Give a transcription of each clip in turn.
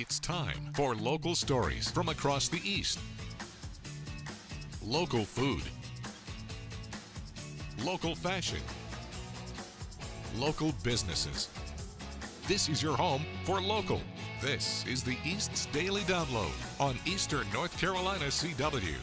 It's time for local stories from across the East. Local food. Local fashion. Local businesses. This is your home for local. This is the East's Daily Download on Eastern North Carolina CW.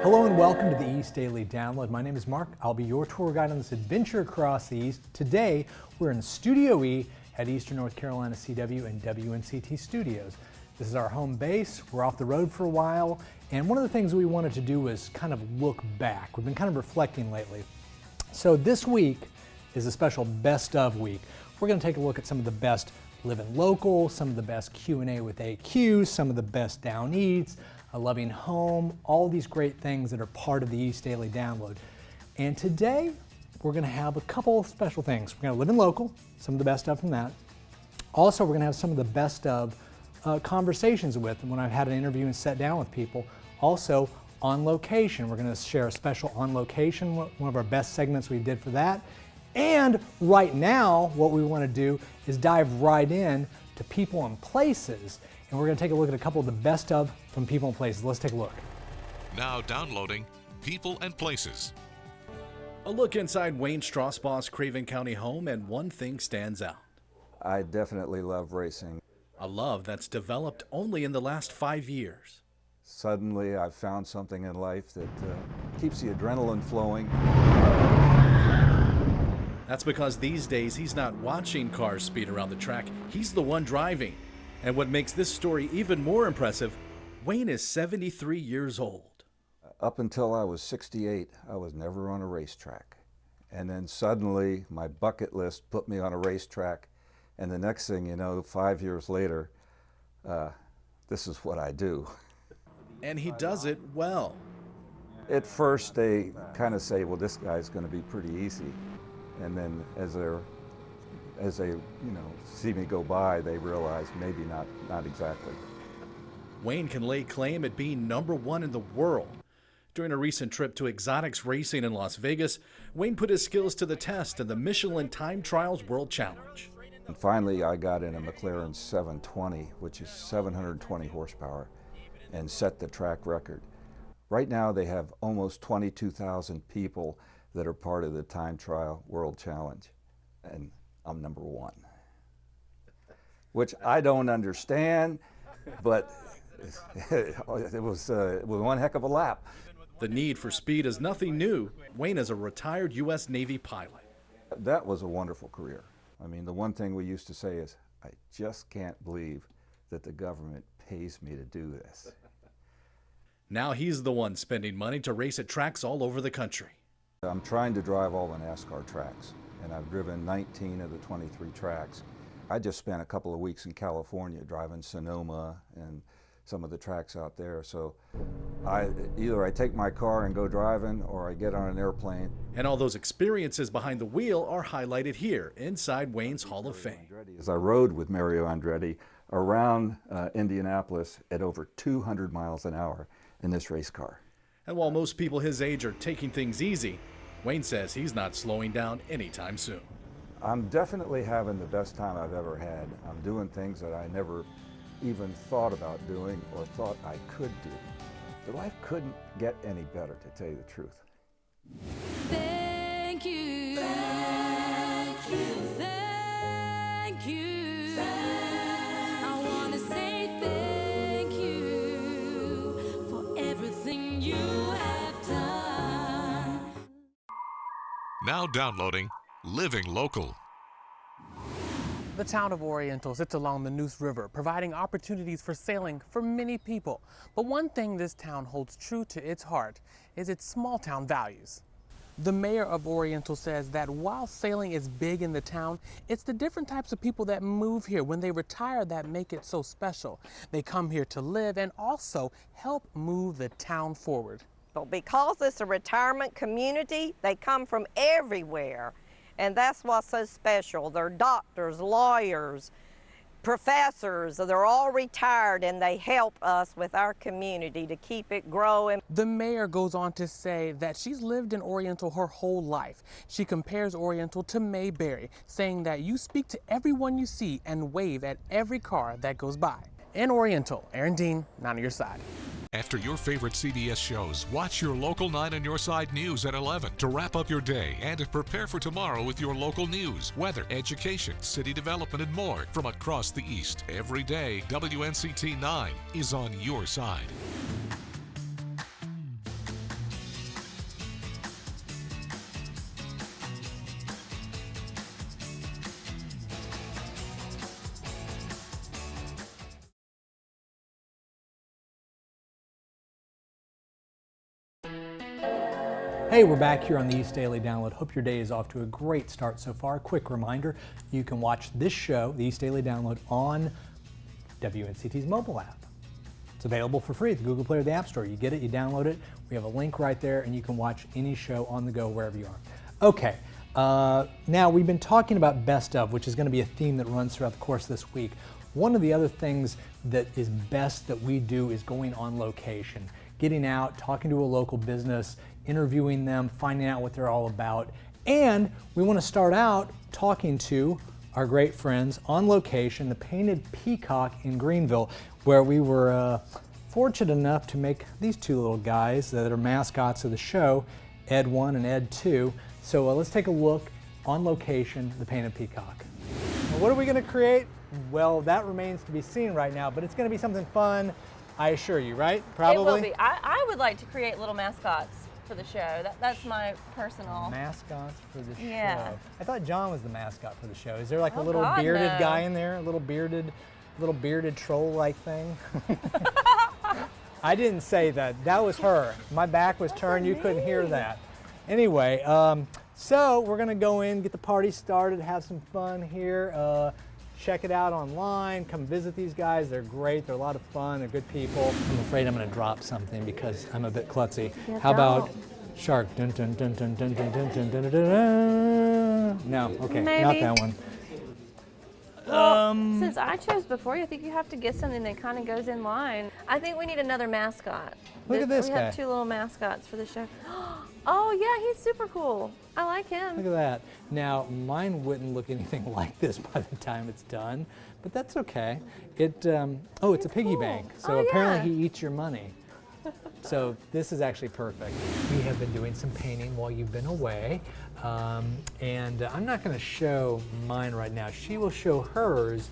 Hello and welcome to the East Daily Download. My name is Mark. I'll be your tour guide on this adventure across the East. Today, we're in Studio E at Eastern North Carolina CW and WNCT Studios. This is our home base. We're off the road for a while, and one of the things we wanted to do was kind of look back. We've been kind of reflecting lately. So this week is a special best of week. We're going to take a look at some of the best living local, some of the best Q&A with AQ, some of the best down eats, a loving home, all these great things that are part of the East Daily Download. And today, we're going to have a couple of special things. We're going to live in local, some of the best stuff from that. Also, we're going to have some of the best of conversations with when I've had an interview and sat down with people. Also, on location, we're going to share a special on location, one of our best segments we did for that. And right now, what we want to do is dive right in to people and places. And we're going to take a look at a couple of the best of from people and places. Let's take a look. Now downloading People and Places. A look inside Wayne Strasbaugh's Craven County home, and one thing stands out. I definitely love racing. A love that's developed only in the last 5 years. Suddenly, I've found something in life that keeps the adrenaline flowing. That's because these days he's not watching cars speed around the track, he's the one driving. And what makes this story even more impressive, Wayne is 73 years old. Up until I was 68, I was never on a racetrack. And then suddenly, my bucket list put me on a racetrack. And the next thing you know, 5 years later, this is what I do. And he does it well. At first, they kind of say, well, this guy's going to be pretty easy. And then as they see me go by, they realize maybe not exactly. Wayne can lay claim at being #1 in the world. During a recent trip to Exotics Racing in Las Vegas, Wayne put his skills to the test in the Michelin Time Trials World Challenge. And finally, I got in a McLaren 720, which is 720 horsepower, and set the track record. Right now, they have almost 22,000 people that are part of the Time Trial World Challenge, and I'm #1, which I don't understand, but it was one heck of a lap. The need for speed is nothing new. Wayne is a retired U.S. Navy pilot. That was a wonderful career. I mean, the one thing we used to say is, I just can't believe that the government pays me to do this. Now he's the one spending money to race at tracks all over the country. I'm trying to drive all the NASCAR tracks, and I've driven 19 of the 23 tracks. I just spent a couple of weeks in California driving Sonoma and some of the tracks out there. So either I take my car and go driving, or I get on an airplane. And all those experiences behind the wheel are highlighted here inside Wayne's Hall of Fame. As I rode with Mario Andretti around Indianapolis at over 200 miles an hour in this race car. And while most people his age are taking things easy, Wayne says he's not slowing down anytime soon. I'm definitely having the best time I've ever had. I'm doing things that I never even thought about doing or thought I could do. But life couldn't get any better, to tell you the truth. Thank you. Thank you. Thank you. I want to say thank you for everything you have done. Now downloading Living Local. The town of Oriental sits along the Neuse River, providing opportunities for sailing for many people. But one thing this town holds true to its heart is its small town values. The mayor of Oriental says that while sailing is big in the town, it's the different types of people that move here when they retire that make it so special. They come here to live and also help move the town forward. Because it's a retirement community, they come from everywhere. And that's what's so special. They're doctors, lawyers, professors, they're all retired, and they help us with our community to keep it growing. The mayor goes on to say that she's lived in Oriental her whole life. She compares Oriental to Mayberry, saying that you speak to everyone you see and wave at every car that goes by. In Oriental, Aaron Dean, 9 on your side. After your favorite CBS shows, watch your local 9 on your side news at 11 to wrap up your day and to prepare for tomorrow with your local news, weather, education, city development, and more from across the East. Every day, WNCT 9 is on your side. Hey, we're back here on the East Daily Download. Hope your day is off to a great start so far. Quick reminder, you can watch this show, the East Daily Download, on WNCT's mobile app. It's available for free at the Google Play or the App Store. You get it, you download it. We have a link right there, and you can watch any show on the go wherever you are. Okay, now we've been talking about Best Of, which is going to be a theme that runs throughout the course of this week. One of the other things that is best that we do is going on location, getting out, talking to a local business, interviewing them, finding out what they're all about. And we want to start out talking to our great friends on location, the Painted Peacock in Greenville, where we were fortunate enough to make these two little guys that are mascots of the show, Ed 1 and Ed 2. So let's take a look on location, the Painted Peacock. Now, what are we going to create? Well, that remains to be seen right now, but it's going to be something fun, I assure you, right? Probably? It will be. I would like to create little mascots for the show. That's my personal. Mascots for the show. Yeah. I thought John was the mascot for the show. Is there like a Oh, little God, bearded no. guy in there? A little bearded troll-like thing? I didn't say that. That was her. My back was turned. You couldn't hear that. Anyway, so we're going to go in, get the party started, have some fun here. Check it out online. Come visit these guys. They're great. They're a lot of fun. They're good people. I'm afraid I'm going to drop something because I'm a bit klutzy. Yeah, How about don't. shark? Dun, dun, dun, dun, dun, dun, dun, dun, dun, dun, dun. No, okay, not Maybe. that one. Well, since I chose before, I think you have to get something that kind of goes in line. I think we need another mascot. Look at this we guy. have two little mascots for the show. Oh yeah, he's super cool. I like him. Look at that. Now, mine wouldn't look anything like this by the time it's done, but that's okay. It's a piggy cool. bank. So Oh, apparently yeah. he eats your money. So this is actually perfect. We have been doing some painting while you've been away. And I'm not going to show mine right now. She will show hers.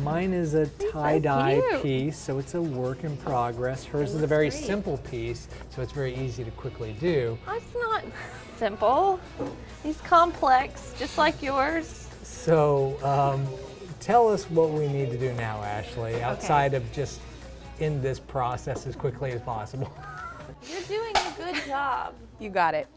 Mine is a tie-dye cute. piece, so it's a work in progress. Hers is a very simple piece, so it's very easy to quickly do. It's not simple. He's complex, just like yours. So tell us what we need to do now, Ashley, outside of just end this process as quickly as possible. You're doing a good job. You got it.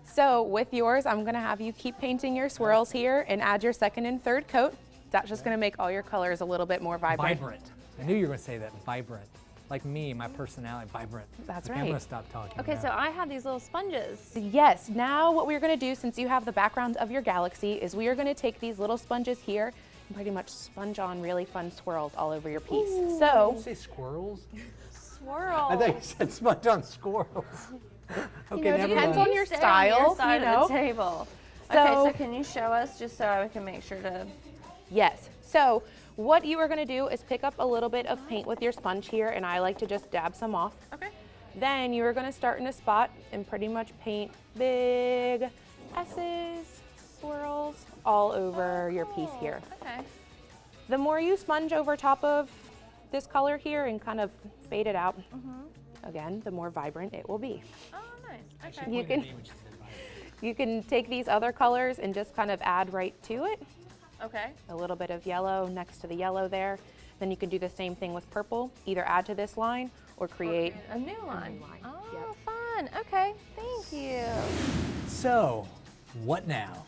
So with yours, I'm gonna have you keep painting your swirls here and add your second and third coat. That's just gonna make all your colors a little bit more vibrant. Vibrant. I knew you were going to say that, vibrant. Like me, my personality, vibrant. That's Okay, I'm right. going to stop talking. Okay, now. so I have these little sponges. Yes, now what we're gonna do, since you have the background of your galaxy, is we are gonna take these little sponges here and pretty much sponge on really fun swirls all over your piece. Did So, you say squirrels? Swirl. I thought you said sponge on squirrels. Okay, know, it never depends mind. on your Stay style, on your side you of know. the table. So- Okay, so can you show us just so I can make sure to? yes. So what you are gonna do is pick up a little bit of paint with your sponge here, and I like to just dab some off. Okay. Then you are going to start in a spot and pretty much paint big S's, swirls all over your piece here. Okay. The more you sponge over top of this color here and kind of fade it out, again, the more vibrant it will be. Oh, nice. Okay. You can take these other colors and just kind of add right to it. Okay. A little bit of yellow next to the yellow there. Then you can do the same thing with purple, either add to this line or create A new line. line. Oh, Yep. fun. Okay. Thank you. So, what now?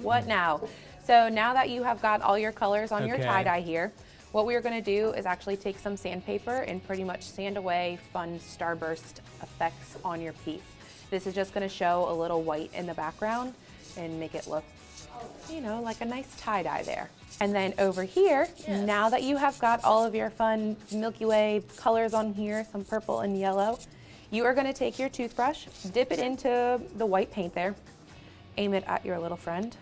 What now? So now that you have got all your colors on your Okay. tie-dye here, what we are going to do is actually take some sandpaper and pretty much sand away fun starburst effects on your piece. This is just going to show a little white in the background and make it look, you know, like a nice tie-dye there. And then over here, now that you have got all of your fun Milky Way colors on here, some purple and yellow, you are going to take your toothbrush, dip it into the white paint there, aim it at your little friend,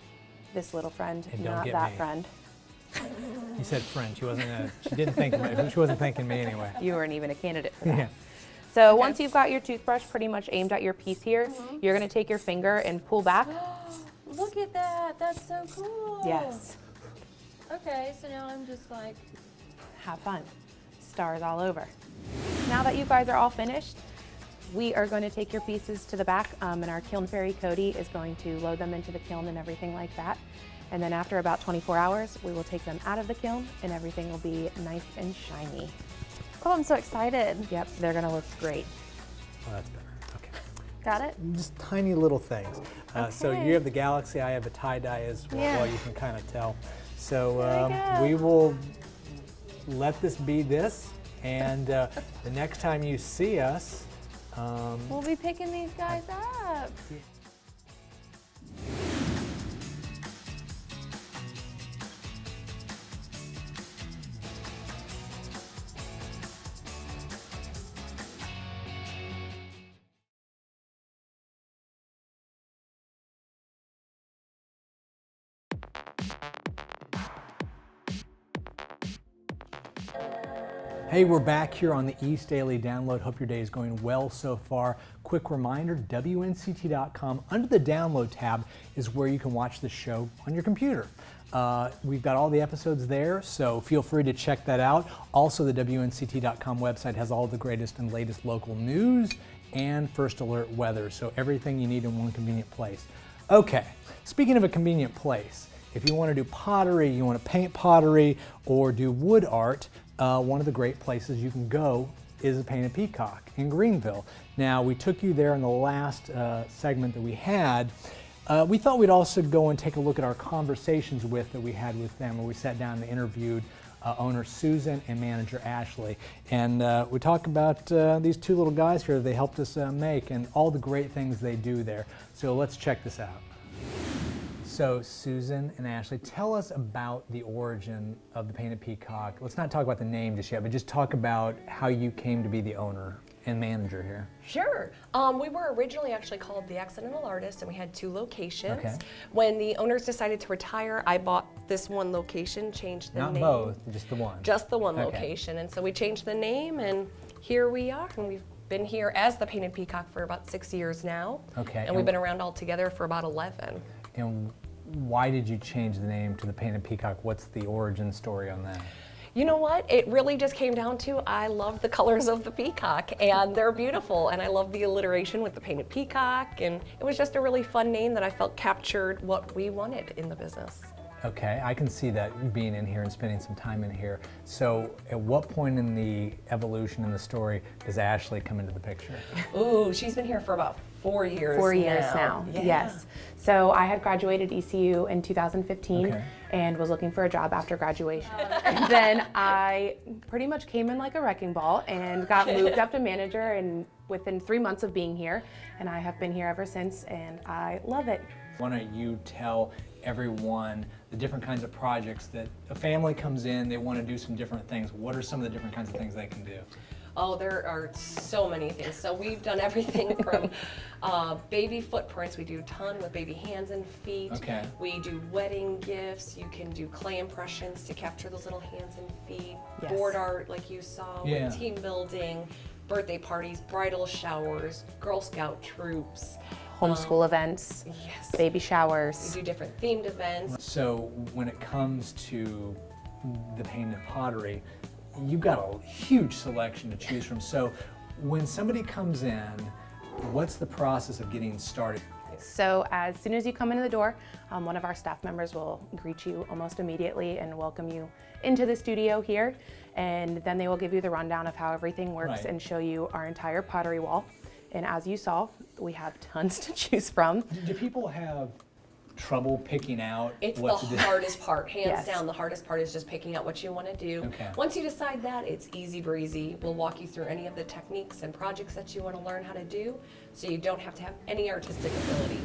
this little friend, And don't not get that me. friend. You said French. She didn't think. She wasn't thinking me anyway. You weren't even a candidate for that. Yeah. So once you've got your toothbrush pretty much aimed at your piece here, you're going to take your finger and pull back. Look at that. That's so cool. Yes. Okay, so now I'm just like... Have fun. Stars all over. Now that you guys are all finished, we are going to take your pieces to the back, and our kiln fairy Cody is going to load them into the kiln and everything like that. And then after about 24 hours, we will take them out of the kiln and everything will be nice and shiny. Oh, I'm so excited. Yep, they're going to look great. Oh, that's better. Okay. Got it? Just tiny little things. So you have the galaxy, I have a tie-dye as well, Yeah. you can kind of tell. So we will let this be this, and the next time you see us, We'll be picking these guys up. Hey, we're back here on the East Daily Download. Hope your day is going well so far. Quick reminder, WNCT.com under the Download tab is where you can watch the show on your computer. We've got all the episodes there, so feel free to check that out. Also, the WNCT.com website has all the greatest and latest local news and first alert weather, so everything you need in one convenient place. Okay, speaking of a convenient place, if you want to do pottery, you want to paint pottery, or do wood art, one of the great places you can go is the Painted Peacock in Greenville. Now, we took you there in the last segment that we had. We thought we'd also go and take a look at our conversations that we had with them, where we sat down and interviewed owner Susan and manager Ashley. And we talked about these two little guys here they helped us make and all the great things they do there. So let's check this out. So Susan and Ashley, tell us about the origin of the Painted Peacock. Let's not talk about the name just yet, but just talk about how you came to be the owner and manager here. Sure. We were originally actually called The Accidental Artist, and we had 2 locations. Okay. When the owners decided to retire, I bought this one location, changed the name. Not both, just the one. Just the one Okay. location. And so we changed the name, and here we are. And we've been here as the Painted Peacock for about 6 years now. Okay. And we've been around all together for about 11. And why did you change the name to the Painted Peacock? What's the origin story on that? You know what? It really just came down to I love the colors of the peacock, and they're beautiful, and I love the alliteration with the Painted Peacock, and it was just a really fun name that I felt captured what we wanted in the business. Okay, I can see that being in here and spending some time in here. So at what point in the evolution in the story does Ashley come into the picture? Ooh, she's been here for about 4 years 4 years now, Yeah. yes. So I had graduated ECU in 2015 Okay. and was looking for a job after graduation. And then I pretty much came in like a wrecking ball and got moved up to manager and within 3 months of being here. And I have been here ever since and I love it. Why don't you tell everyone the different kinds of projects that a family comes in, they want to do some different things. What are some of the different kinds of things they can do? Oh, there are so many things. So we've done everything from baby footprints. We do a ton with baby hands and feet. Okay. We do wedding gifts. You can do clay impressions to capture those little hands and feet. Yes. Board art, like you saw, Yeah. with team building, birthday parties, bridal showers, Girl Scout troops. Homeschool events, Yes. baby We showers. do different themed events. So when it comes to the painted pottery, you've got a huge selection to choose from. So when somebody comes in, what's the process of getting started? So as soon as you come into the door, one of our staff members will greet you almost immediately and welcome you into the studio here. And then they will give you the rundown of how everything works Right. and show you our entire pottery wall. And as you saw, we have tons to choose from. Do people have trouble picking out It's what the to do? hardest part, hands Yes. down. The hardest part is just picking out what you want to do. Okay. Once you decide that, it's easy breezy. We'll walk you through any of the techniques and projects that you want to learn how to do, so you don't have to have any artistic ability.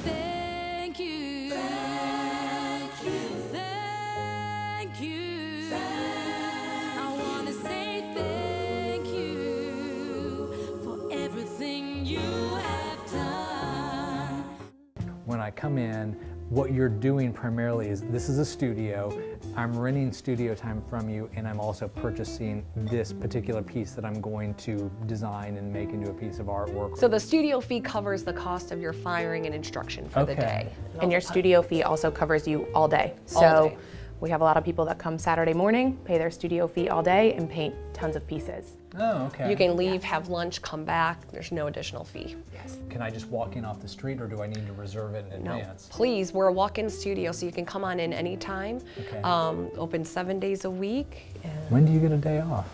Thank you. Thank you. Thank you. I want to say thank you for everything you have done. what you're doing primarily is, this is a studio, I'm renting studio time from you, and I'm also purchasing this particular piece that I'm going to design and make into a piece of artwork. So the studio fee covers the cost of your firing and instruction for the day. And your studio fee also covers you all day. All day. We have a lot of people that come Saturday morning, pay their studio fee all day, and paint tons of pieces. Oh, okay. You can leave, have lunch, come back. There's no additional fee. Yes. Can I just walk in off the street, or do I need to reserve it in advance? Please, we're a walk-in studio, so you can come on in anytime. Okay. Open 7 days a week. When do you get a day off?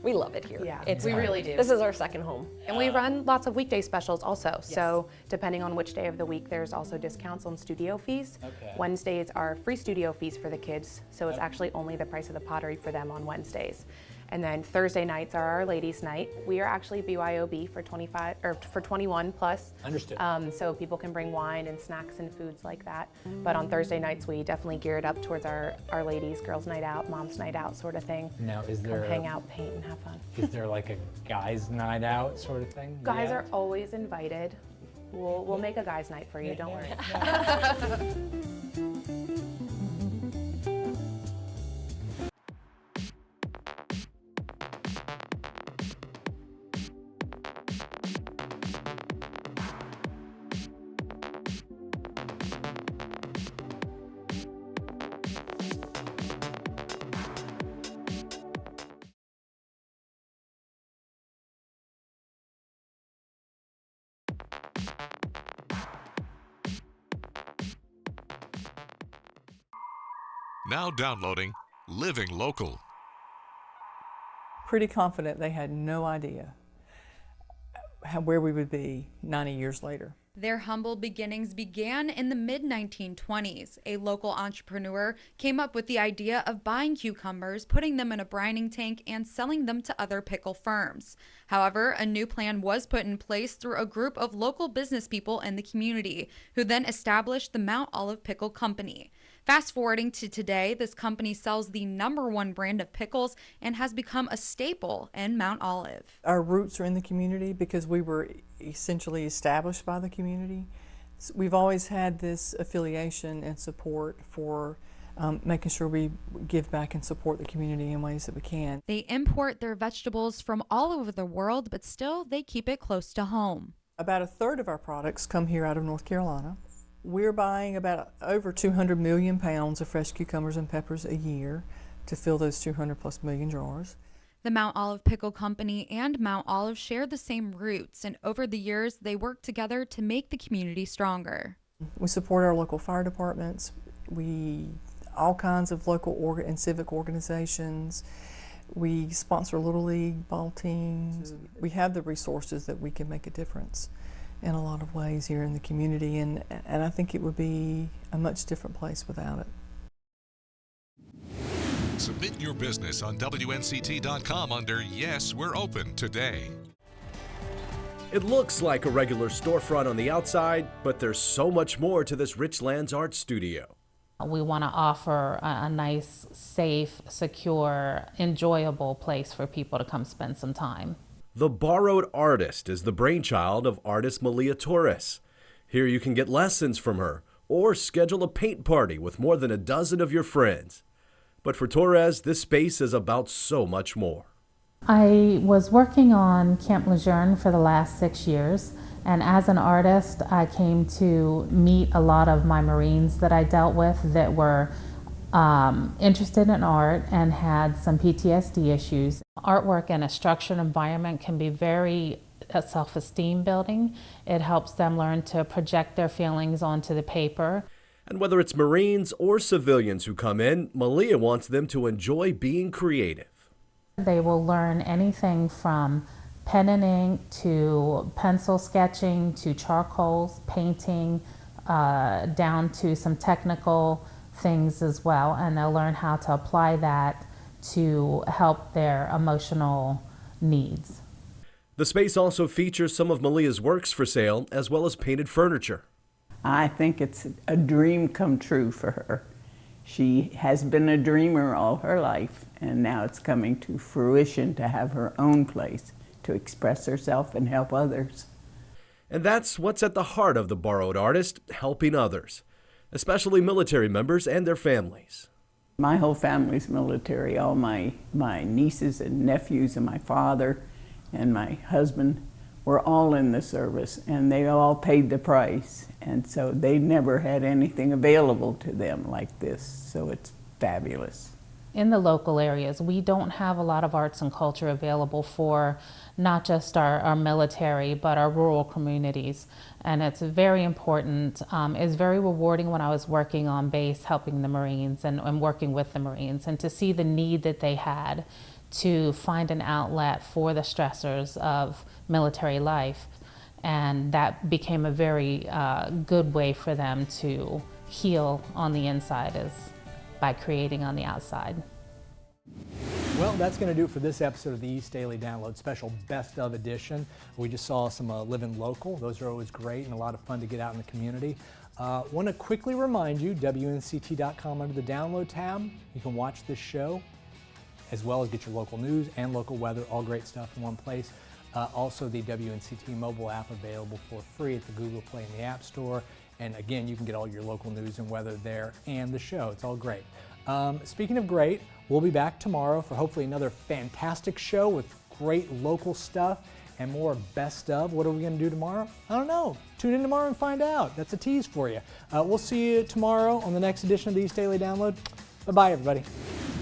We love it here. Yeah, we really do. This is our second home. And we run lots of weekday specials also. So depending on which day of the week, there's also discounts on studio fees. Okay. Wednesdays are free studio fees for the kids. So it's actually only the price of the pottery for them on Wednesdays. And then Thursday nights are our ladies' night. We are actually BYOB for 25 or for 21 plus. Understood. So people can bring wine and snacks and foods like that. But on Thursday nights, we definitely gear it up towards our ladies, girls' night out, mom's night out sort of thing. Now, is there Come hang out, paint, and have fun. Is there like a guys' night out sort of thing? Guys Yeah. are always invited. We'll make a guys' night for you, don't worry. Now downloading Living Local. Pretty confident they had no idea where we would be 90 years later. Their humble beginnings began in the mid-1920s. A local entrepreneur came up with the idea of buying cucumbers, putting them in a brining tank, and selling them to other pickle firms. However, a new plan was put in place through a group of local business people in the community, who then established the Mount Olive Pickle Company. Fast forwarding to today, this company sells the #1 brand of pickles and has become a staple in Mount Olive. Our roots are in the community because we were essentially established by the community. So we've always had this affiliation and support for making sure we give back and support the community in ways that we can. They import their vegetables from all over the world, but still they keep it close to home. About a third of our products come here out of North Carolina. We're buying about over 200 million pounds of fresh cucumbers and peppers a year to fill those 200+ million jars. The Mount Olive Pickle Company and Mount Olive share the same roots, and over the years they work together to make the community stronger. We support our local fire departments, all kinds of local and civic organizations. We sponsor Little League ball teams. We have the resources that we can make a difference in a lot of ways here in the community, and I think it would be a much different place without it. Submit your business on WNCT.com under Yes, We're Open today. It looks like a regular storefront on the outside, but there's so much more to this Richlands art studio. We want to offer a nice, safe, secure, enjoyable place for people to come spend some time. The Borrowed Artist is the brainchild of artist Malia Torres. Here you can get lessons from her or schedule a paint party with more than a dozen of your friends. But for Torres, this space is about so much more. I was working on Camp Lejeune for the last 6 years, and as an artist, I came to meet a lot of my Marines that I dealt with that were interested in art and had some PTSD issues. Artwork in a structured environment can be very self-esteem building. It helps them learn to project their feelings onto the paper. And whether it's Marines or civilians who come in, Malia wants them to enjoy being creative. They will learn anything from pen and ink to pencil sketching to charcoals, painting, down to some technical things as well, and they'll learn how to apply that to help their emotional needs. The space also features some of Malia's works for sale, as well as painted furniture. I think it's a dream come true for her. She has been a dreamer all her life, and now it's coming to fruition to have her own place to express herself and help others. And that's what's at the heart of the Borrowed Artist, helping others, especially military members and their families. My whole family's military. All my nieces and nephews and my father and my husband were all in the service, and they all paid the price. And so they never had anything available to them like this, so it's fabulous. In the local areas, we don't have a lot of arts and culture available for not just our military, but our rural communities. And it's very important. It's very rewarding when I was working on base, helping the Marines and working with the Marines, and to see the need that they had to find an outlet for the stressors of military life. And that became a very good way for them to heal on the inside, is by creating on the outside. Well, that's going to do it for this episode of the East Daily Download special Best of edition. We just saw some Living Local. Those are always great and a lot of fun to get out in the community. Want to quickly remind you, WNCT.com under the Download tab, you can watch this show as well as get your local news and local weather, all great stuff in one place. Also, the WNCT mobile app available for free at the Google Play and the App Store. And again, you can get all your local news and weather there and the show. It's all great. Speaking of great, we'll be back tomorrow for hopefully another fantastic show with great local stuff and more best of. What are we going to do tomorrow? I don't know. Tune in tomorrow and find out. That's a tease for you. We'll see you tomorrow on the next edition of the East Daily Download. Bye-bye, everybody.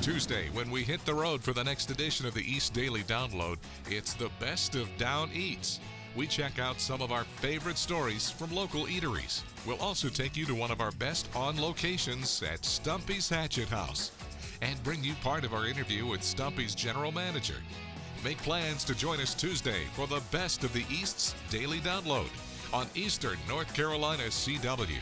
Tuesday, when we hit the road for the next edition of the East Daily Download, it's the best of Down Eats. We check out some of our favorite stories from local eateries. We'll also take you to one of our best on locations at Stumpy's Hatchet House and bring you part of our interview with Stumpy's general manager. Make plans to join us Tuesday for the best of the East's Daily Download on Eastern North Carolina CW.